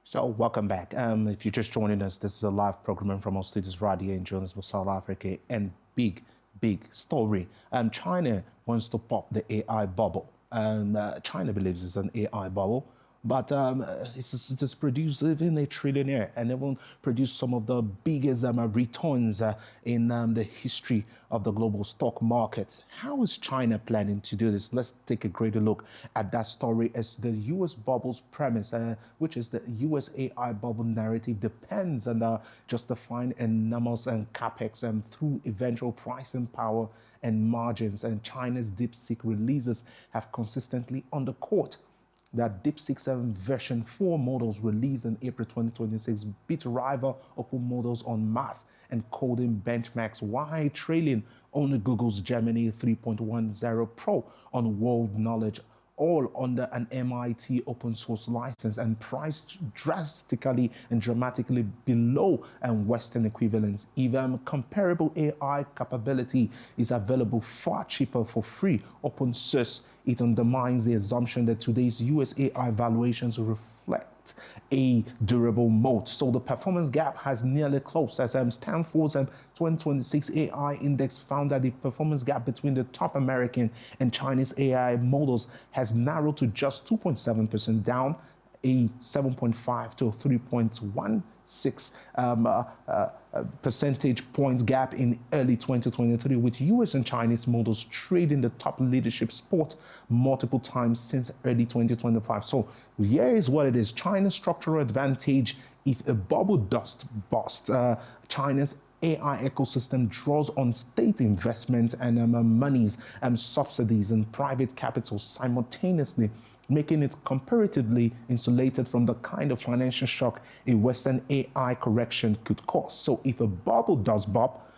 So welcome back. If you're just joining us, this is a live programming from our studios right here in Johannesburg, South Africa, and big story. China wants to pop the AI bubble, and China believes it's an AI bubble, but it's produced even a trillionaire, and it will produce some of the biggest returns in the history of the global stock markets. How is China planning to do this? Let's take a greater look at that story as the US bubble's premise, which is the US AI bubble narrative depends on justifying enormous and capex through eventual pricing power and margins. And China's DeepSeek releases have consistently undercut that DeepSeek 7 version 4 models released in April 2026 beat rival open models on math and coding benchmarks while trailing only Google's Gemini 3.10 Pro on world knowledge, all under an MIT open source license and priced drastically and dramatically below Western equivalents. Even comparable AI capability is available far cheaper for free open source. It undermines the assumption that today's US AI valuations reflect a durable moat. So the performance gap has nearly closed, as Stanford's 2026 AI index found that the performance gap between the top American and Chinese AI models has narrowed to just 2.7%, down a 7.5 to 3.16 percentage point gap in early 2023, with US and Chinese models trading the top leadership spot multiple times since early 2025. So here is what it is. China's structural advantage: if a bubble dust busts, China's AI ecosystem draws on state investment and monies and subsidies and private capital simultaneously, making it comparatively insulated from the kind of financial shock a Western AI correction could cause. So if a bubble does pop,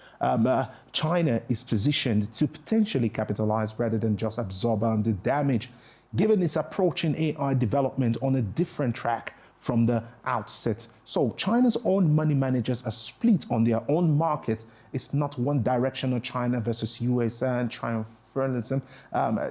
China is positioned to potentially capitalize rather than just absorb the damage, given its approaching AI development on a different track from the outset. So China's own money managers are split on their own market. It's not one directional China versus US and triumphalism.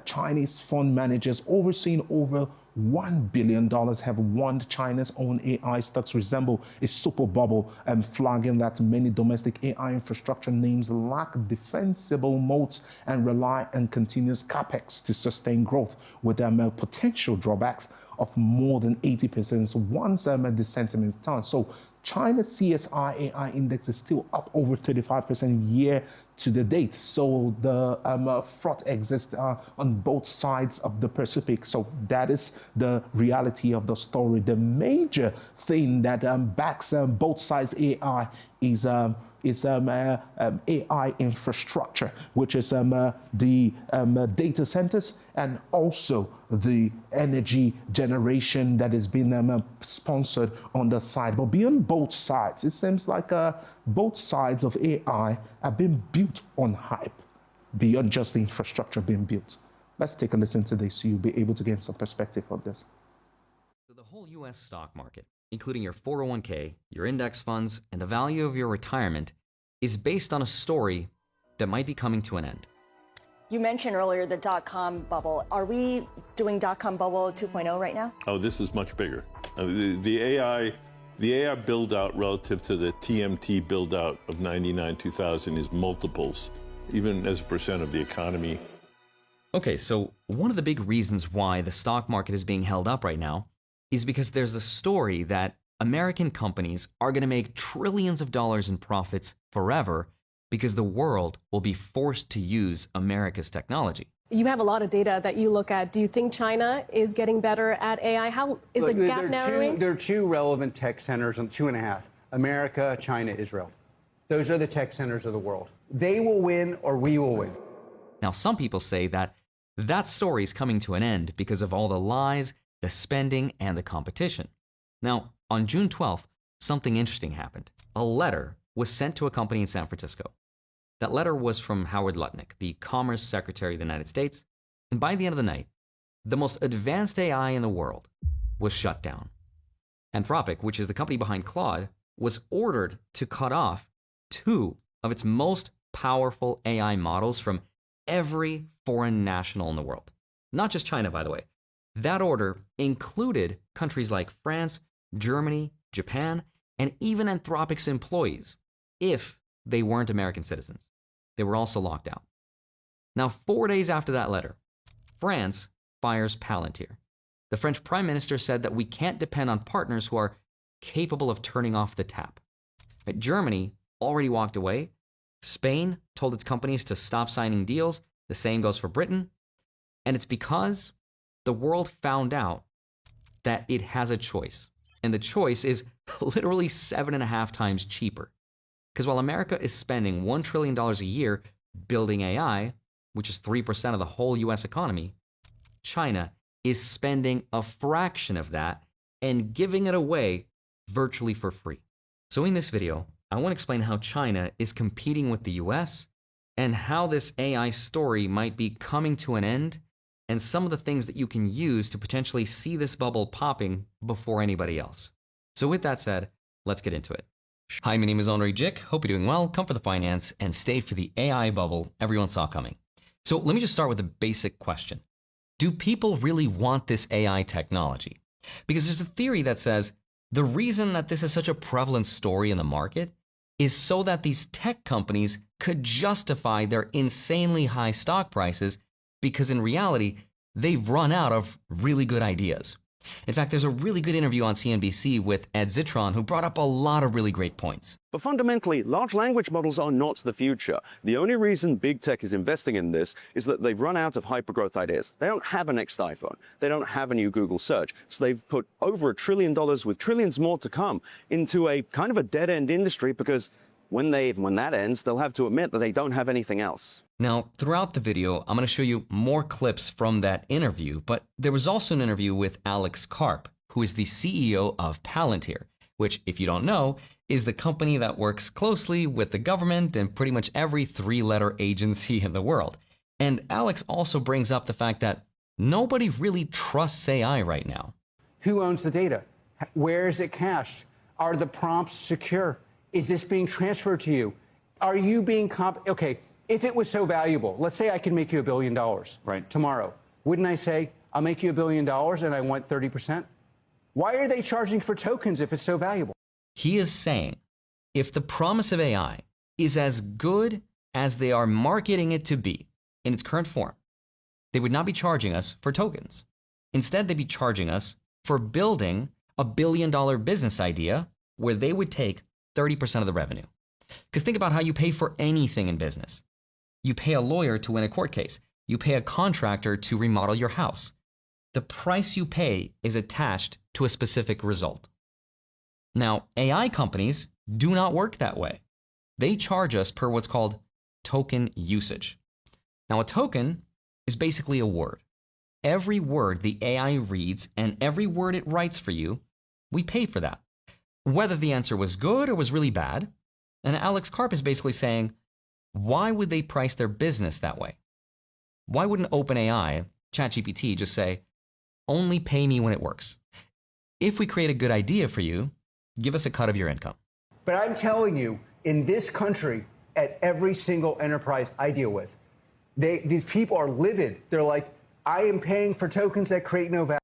Chinese fund managers overseeing over $1 billion have warned China's own AI stocks resemble a super bubble, and flagging that many domestic AI infrastructure names lack defensible moats and rely on continuous capex to sustain growth, with potential drawbacks of more than 80% once the sentiment turns. So China's CSI AI index is still up over 35% year to the date. So the fraud exists on both sides of the Pacific. So that is the reality of the story. The major thing that backs both sides AI is AI infrastructure, which is the data centers and also the energy generation that is being sponsored on the side. But beyond both sides, it seems like both sides of AI are being built on hype, beyond just the infrastructure being built. Let's take a listen to this so you'll be able to get some perspective of this. So the whole US stock market, including your 401k, your index funds, and the value of your retirement, is based on a story that might be coming to an end. You mentioned earlier the dot-com bubble. Are we doing dot-com bubble 2.0 right now? Oh, this is much bigger. The AI build out relative to the TMT build out of 99, 2000 is multiples, even as a percent of the economy. Okay, so one of the big reasons why the stock market is being held up right now is because there's a story that American companies are going to make trillions of dollars in profits forever because the world will be forced to use America's technology. You have a lot of data that you look at. Do you think China is getting better at AI? How is the gap narrowing? There are two relevant tech centers, two and a half: America, China, Israel. Those are the tech centers of the world. They will win or we will win. Now, some people say that that story is coming to an end because of all the lies, the spending, and the competition. Now, on June 12th, something interesting happened. A letter was sent to a company in San Francisco. That letter was from Howard Lutnick, the Commerce Secretary of the United States, and by the end of the night, the most advanced AI in the world was shut down. Anthropic, which is the company behind Claude, was ordered to cut off 2 of its most powerful AI models from every foreign national in the world. Not just China, by the way. That order included countries like France, Germany, Japan, and even Anthropic's employees if they weren't American citizens. They were also locked out. Now, 4 days after that letter, France fires Palantir. The French Prime Minister said that we can't depend on partners who are capable of turning off the tap. But Germany already walked away. Spain told its companies to stop signing deals. The same goes for Britain. And it's because the world found out that it has a choice. And the choice is literally 7.5 times cheaper. Because while America is spending $1 trillion a year building AI, which is 3% of the whole US economy, China is spending a fraction of that and giving it away virtually for free. So in this video, I want to explain how China is competing with the US and how this AI story might be coming to an end and some of the things that you can use to potentially see this bubble popping before anybody else. So with that said, let's get into it. Hi, my name is Andre Jick. Hope you're doing well. Come for the finance and stay for the AI bubble everyone saw coming. So let me just start with a basic question. Do people really want this AI technology? Because there's a theory that says the reason that this is such a prevalent story in the market is so that these tech companies could justify their insanely high stock prices, because in reality, they've run out of really good ideas. In fact, there's a really good interview on CNBC with Ed Zitron who brought up a lot of really great points. But fundamentally, large language models are not the future. The only reason big tech is investing in this is that they've run out of hypergrowth ideas. They don't have a next iPhone. They don't have a new Google search. So they've put over $1 trillion with trillions more to come into a kind of a dead-end industry, because when that ends, they'll have to admit that they don't have anything else. Now, throughout the video, I'm going to show you more clips from that interview, but there was also an interview with Alex Karp, who is the CEO of Palantir, which, if you don't know, is the company that works closely with the government and pretty much every 3-letter agency in the world. And Alex also brings up the fact that nobody really trusts AI right now. Who owns the data? Where is it cached? Are the prompts secure? Is this being transferred to you? Are you being okay, if it was so valuable, let's say I can make you $1 billion Right. tomorrow. Wouldn't I say, I'll make you $1 billion and I want 30%? Why are they charging for tokens if it's so valuable? He is saying if the promise of AI is as good as they are marketing it to be in its current form, they would not be charging us for tokens. Instead, they'd be charging us for building a $1 billion business idea where they would take 30% of the revenue. Because think about how you pay for anything in business. You pay a lawyer to win a court case. You pay a contractor to remodel your house. The price you pay is attached to a specific result. Now, AI companies do not work that way. They charge us per what's called token usage. Now, a token is basically a word. Every word the AI reads and every word it writes for you, we pay for that, whether the answer was good or was really bad. And Alex Karp is basically saying, why would they price their business that way? Why wouldn't OpenAI, ChatGPT, just say, only pay me when it works? If we create a good idea for you, give us a cut of your income. But I'm telling you, in this country, at every single enterprise I deal with, these people are livid. They're like, I am paying for tokens that create no value.